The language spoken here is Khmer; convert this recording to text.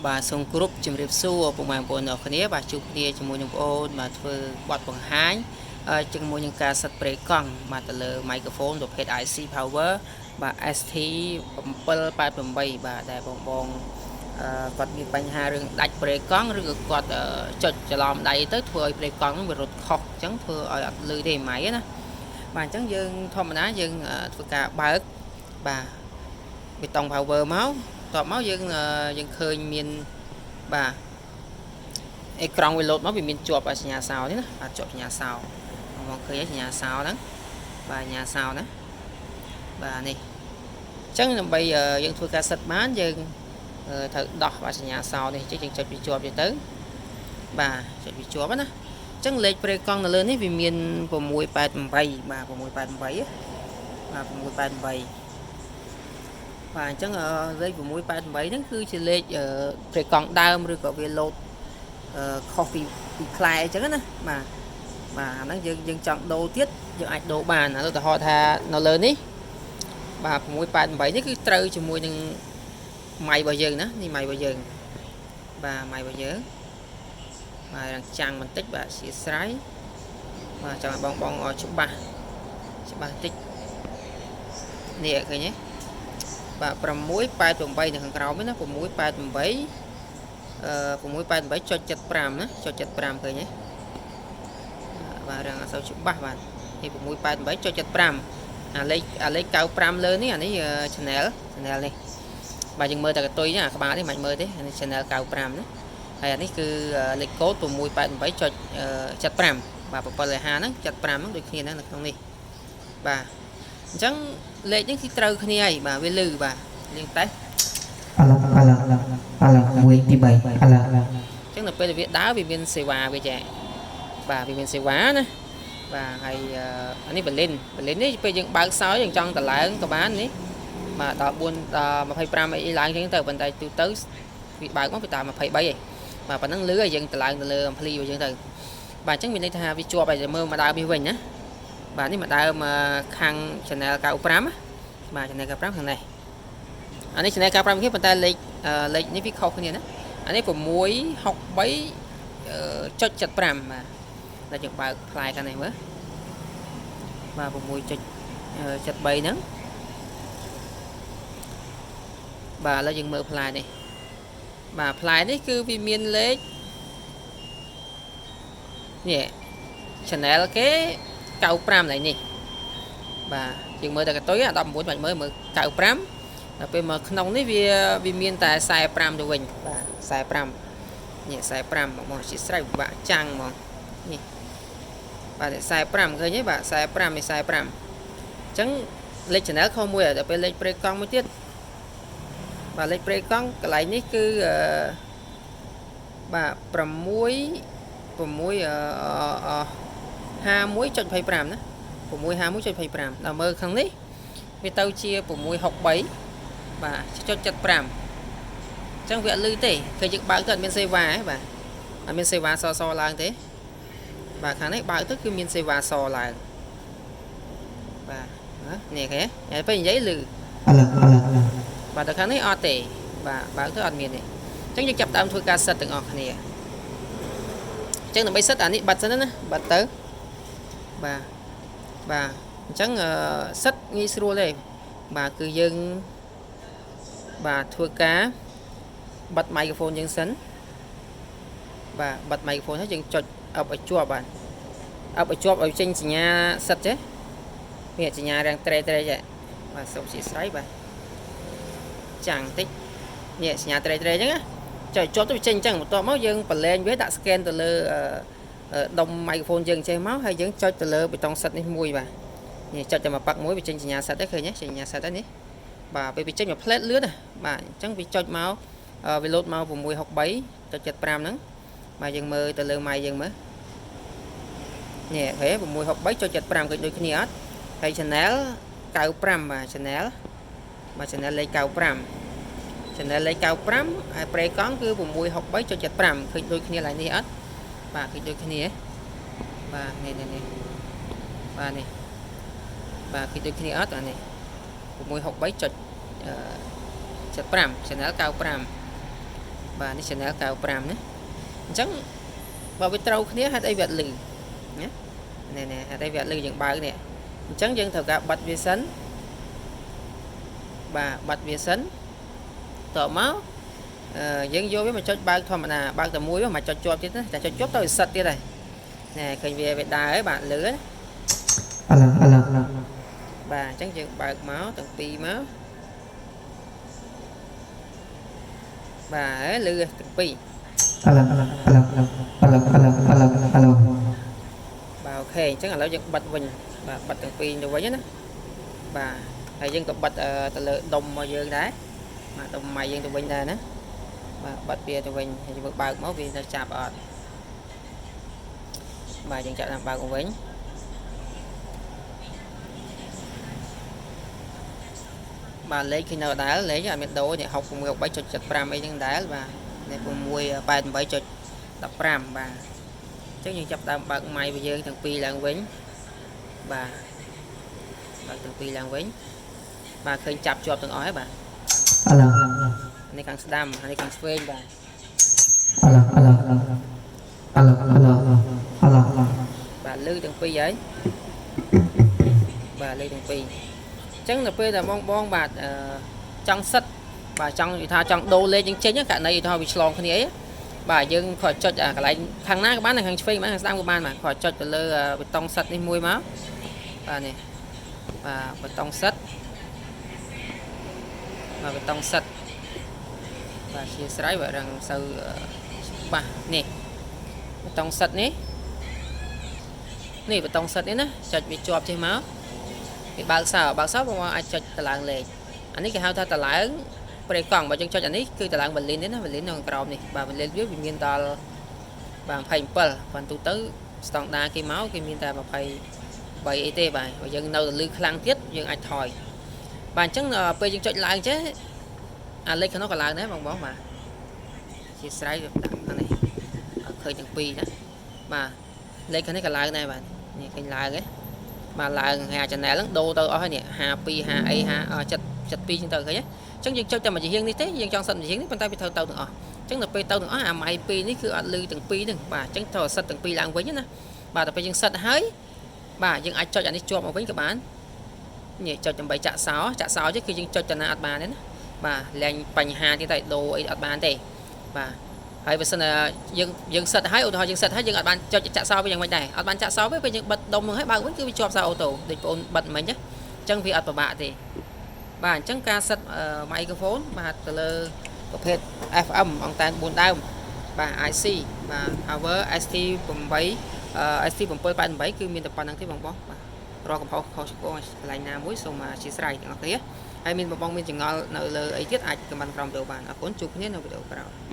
បាទសូមគោរពជំរាបសួរពុកម៉ែបងប្អូនអរគ្នាបាទជួបគ្នាជាមួយនឹងបងប្អូនបាទធ្វើបទបង្ហាញជាមួយនឹងការសិតប្រេកង់បាទទៅលើ microphone ប្រភេទ IC Power បាទ ST788 បាទដែលបងគាត់មានបញ្ហារឿងដាច់ប្រេកង់ឬក៏គាត់ចុចច្រឡំដៃទៅធ្វើឲ្យប្រេកង់ហ្នឹងវារត់ខុសអញ្ចឹងធ្វើឲ្យអត់លឺទេម៉ៃណាបាទអញ្ចឹងយើងធម្មតាយើងធ្វើការបើកបាទបេតុង power មកតបមកយើងឃើញមានបាទអេក្រង់វាលោតមកវាមានជាប់សញ្ញាសោនេះណាបាទជាប់សញ្ញាសោមកឃើញសញ្ញាសោហ្នឹងបាទសញ្ញាសោណាបាទនេះអញ្ចឹងដើម្បីយើងធ្វើការសិតបានយើងត្រូវដោះបាទសញ្ញាសោនេះយើងចុចវាជាប់ទៅបាទចុចវាជាប់ណាអញ្ចឹងលេខប្រេកង់នៅលើនេះវាមាន688បាទ688បាទ688បាទអញ្ចឹងលេខ688ហ្នឹងគឺជាលេខប្រេកង់ដើមឬក៏វាលោតខុសពីផ្លែអញ្ចឹងណាបាទអាហ្នឹងយើងចង់ដូរទៀតយើងអាចដូរបានឧទាហរណ៍ថានៅលើនេះបាទ688នេះគឺត្រូវជាមួយនឹងម៉ៃរបស់យើងណានេះម៉ៃរបស់យើងបាទម៉ៃរបស់យើងបាទរាំងចាំងបន្តិចបាទអធិស្ឋានបាទចង់ឲ្យបងច្បាស់បន្តិចនេះឃើញទេបាទ688នៅខាងក្រោមនេះណា688 688.75ណា.75ឃើញទេបាទរាំងអត់សូវច្បាស់បាទនេះ688.75អាលេខ95លើនេះអានេះ channel នេះបាទយើងមើលតែកតុយណាក្បាលនេះមិនមើលទេអានេះ channel 95ណាហើយអានេះគឺលេខកូដ688.75បាទ750ហ្នឹង75ហ្នឹងដូចគ្នានៅក្នុងនេះបាទអញ្ចឹងលេខនេះគឺត្រូវគ្នាហើយបាទវាលឺបាទលេងតេស្តអាឡ1 2 3អាឡអញ្ចឹងនៅពេលវាដើរវាមានសេវាវាចាបាទវាមានសេវាណាបាទហើយអានេះបលិននេះពេលយើងបើកសោយយើងចង់តឡើងក៏បាននេះបាទដល់4ដល់25អីឡើងចឹងទៅប៉ុន្តែទូទៅវាបើកមកវាតាម23ឯងបាទប៉ុណ្ណឹងលឺឲ្យយើងតឡើងទៅលើអំភ្លីរបស់យើងទៅបាទអញ្ចឹងមានន័យថាវាជាប់ឲ្យមើលមកដើមវាវិញណាបាទនេះមកដើមខាង channel 95ណាបាទ channel 95ខាងនេះអានេះ channel 95គ្នាប៉ុន្តែលេខនេះវាខុសគ្នាណាអានេះ663.75បាទតែយើងបើកផ្លែខាងនេះមើលបាទ6.73ហ្នឹងបាទឥឡូវយើងមើលផ្លែនេះបាទផ្លែនេះគឺវាមានលេខនេះ channel គេ95នេះបាទយើងមើលតែកតុយ19បាច់មើល95ដល់ពេលមកក្នុងនេះវាមានតែ45ទៅវិញបាទ45នេះ45មកជាស្រ័យបាក់ចាំងមកនេះបាទ45ឃើញទេបាទ45នេះ45អញ្ចឹងលេខ channel ខុសមួយដល់ពេលលេខប្រេកង់មួយទៀតបាទលេខប្រេកង់កន្លែងនេះគឺបាទ51.25ណា651.25ដល់មើលខាងនេះវាទៅជា663បាទ.75អញ្ចឹងវាអត់លឺទេគឺយើងបើកទៅអត់មានសេវាទេបាទអត់មានសេវាសឡើងទេបាទខាងនេះបើកទៅគឺមានសេវាសឡើងបាទនេះគេហើយពេលនិយាយលឺបាទទៅខាងនេះអត់ទេបាទបើកទៅអត់មានទេអញ្ចឹងយើងចាប់ដើមធ្វើការសិតទាំងអស់គ្នាអញ្ចឹងដើម្បីសិតអានេះបាត់សិនណាបាត់ទៅបាទអញ្ចឹងសិតងាយស្រួលទេបាទគឺយើងបាទធ្វើការបិទ microphone យើងសិនបាទបិទ microphone ហើយយើងចុចអុបឲ្យជាប់បាទអុបឲ្យជាប់ឲ្យចេញសញ្ញាសិតចេះមានសញ្ញារាងត្រេចេះបាទសូមអធិស្ឋានបាទចាំងតិចនេះសញ្ញាត្រេអញ្ចឹងណាចុចជាប់ទៅចេញអញ្ចឹងបន្ទាប់មកយើងប្រឡែងវាដាក់ scan ទៅលើដុំ microphone យើងចេះមកហើយយើងចុចទៅលើបេតុងសិតនេះមួយបាទនេះចុចតែមួយប៉ាក់មួយវាចេញសញ្ញាសិតដែរឃើញទេសញ្ញាសិតដែរនេះបាទពេលវាចេញមកផ្លែតលឿនណាបាទអញ្ចឹងវាចុចមកវាលោតមក663.75ហ្នឹងបាទយើងមើលទៅលើម៉ៃយើងមើលនេះហេ663.75ឃើញដូចគ្នាអត់ហើយ channel 95បាទ channel លេខ95 channel លេខ95ហើយប្រេកង់គឺ663.75ឃើញដូចគ្នាឡើយនេះអត់បាទឃើញដូចគ្នាបាទនេះបាទនេះបាទឃើញដូចគ្នាអត់អានេះ663.75 channel 95 បាទនេះ channel 95ណាអញ្ចឹងបើវាត្រូវគ្នាហេតុអីវាអត់លឺណានេះហេតុអីវាអត់លឺយើងបើកនេះអញ្ចឹងយើងត្រូវការបិទវាសិនបាទបិទវាសិនតមកយើងយកវាមកចុចបើកធម្មតាបើកតែមួយមកចុចជាប់ទៀតណាតែចុចជាប់ទៅសិតទៀតហើយណែឃើញវាដើរហើយបាទលឺណាបាទអញ្ចឹងយើងបើកមកទាំងពីរមកបាទលឺទាំងពីរបាទអូខេអញ្ចឹងឥឡូវយើងបិទវិញបាទបិទទាំងពីរទៅវិញណាបាទហើយយើងក៏បិទទៅលើដុំរបស់យើងដែរបាទដុំម៉ៃយើងទៅវិញដែរណាបាទបិទវាទៅវិញហើយយើងបើកមកវាទៅចាប់អត់បាទយើងចាប់តាមបើកមកវិញបាទលេខគឺនៅដដែលលេខអត់មានដូរនេះ6663.75អីហ្នឹងដែរបាទនេះ688.15បាទអញ្ចឹងយើងចាប់ដើមបើកម៉ៃរបស់យើងទាំងពីរឡើងវិញបាទបើកទាំងពីរឡើងវិញបាទឃើញចាប់ជាប់ទាំងអស់ហើយបាទនេះខាងស្ដាំហើយនេះខាងឆ្វេងបាទបាទលឺទាំងពីរហើយបាទលឺទាំងពីរអញ្ចឹងទៅពេលដែលបងបាទចង់សិតបាទចង់និយាយថាចង់ដូរលេខយើងចេញករណីថាវាឆ្លងគ្នាអីបាទយើងគ្រាន់ចុចកន្លែងខាងណាក៏បានខាងឆ្វេងក៏បានខាងស្ដាំក៏បានបាទគ្រាន់ចុចទៅលើប៊ូតុងសិតនេះមួយមកបាទនេះបាទប៊ូតុងសិតបាទប៊ូតុងសិតបាទជាស្រ័យបាទរឹងសូវបាទនេះប៊ូតុងសិតនេះប៊ូតុងសិតនេះណាចុចវាជាប់ចេះមកវាបើកសោបងអាចចុចតឡើងលេខអានេះគេហៅថាតឡើងប្រេកង់បើយើងចុចអានេះគឺតឡើងវ៉ាលីនទេណាវ៉ាលីននៅក្រោមនេះបាទវ៉ាលីនវាមានដល់បាទ27ប៉ុន្តែទូទៅស្តង់ដាគេមកគេមានតែ23អីទេបាទបើយើងនៅលឺខ្លាំងទៀតយើងអាចថយបាទអញ្ចឹងពេលយើងចុចឡើងចេះអាលេខខាងនោះក៏ឡើងដែរបងបាទជាស្រ័យដាក់ខាងនេះឃើញទាំងពីរណាបាទលេខខាងនេះក៏ឡើងដែរបាទនេះឃើញឡើងហ៎បាទឡើងហើយ channel ហ្នឹងដូរទៅអស់ហើយនេះ52 50អី72ចឹងទៅឃើញអញ្ចឹងយើងចុចតែមួយជាងនេះទេយើងចង់សិតមួយជាងនេះប៉ុន្តែវាត្រូវទៅទាំងអស់អញ្ចឹងដល់ពេលទៅទាំងអស់អាម៉ៃ2នេះគឺអត់លឺទាំងពីរហ្នឹងបាទអញ្ចឹងត្រូវសិតទាំងពីរឡើងវិញណាបាទដល់ពេលយើងសិតហើយបាទយើងអាចចុចអានេះជាប់មកវិញក៏បាននេះចុចដើម្បីចាក់សោchứគឺយើងចុចតាណាអត់បានទេណាបាទលែងបញ្ហាទៀតតែដូរអីអត់បានទេបាទហើយបើសិនយើងសិតហើយឧទាហរណ៍យើងសិតហើយយើងអត់បានចុចចាក់សោវិញយ៉ាងម៉េចដែរអត់បានចាក់សោវិញពេលយើងបិទដុំហ្នឹងហើយបើកវិញគឺវាជាប់សោអូតូដូចបងអូនបិទមិញណាអញ្ចឹងវាអត់ពិបាកទេបាទអញ្ចឹងការសិតមីក្រូហ្វូនបាទទៅលើប្រភេទ FM អង្តែន4ដើមបាទ IC បាទ Power ST788 គឺមានតែប៉ុណ្្នឹងទេបងបាទរកកំហុសខុសឆ្គងកន្លែងណាមួយសូមអធិស្ឋានទាំងអស់គ្នាហើយមានបងមានចង្អល់នៅលើអីទៀតអាចខមមិនក្រោមវីដេអូបានអរគុណជួបគ្នានៅវីដេអូក្រោយ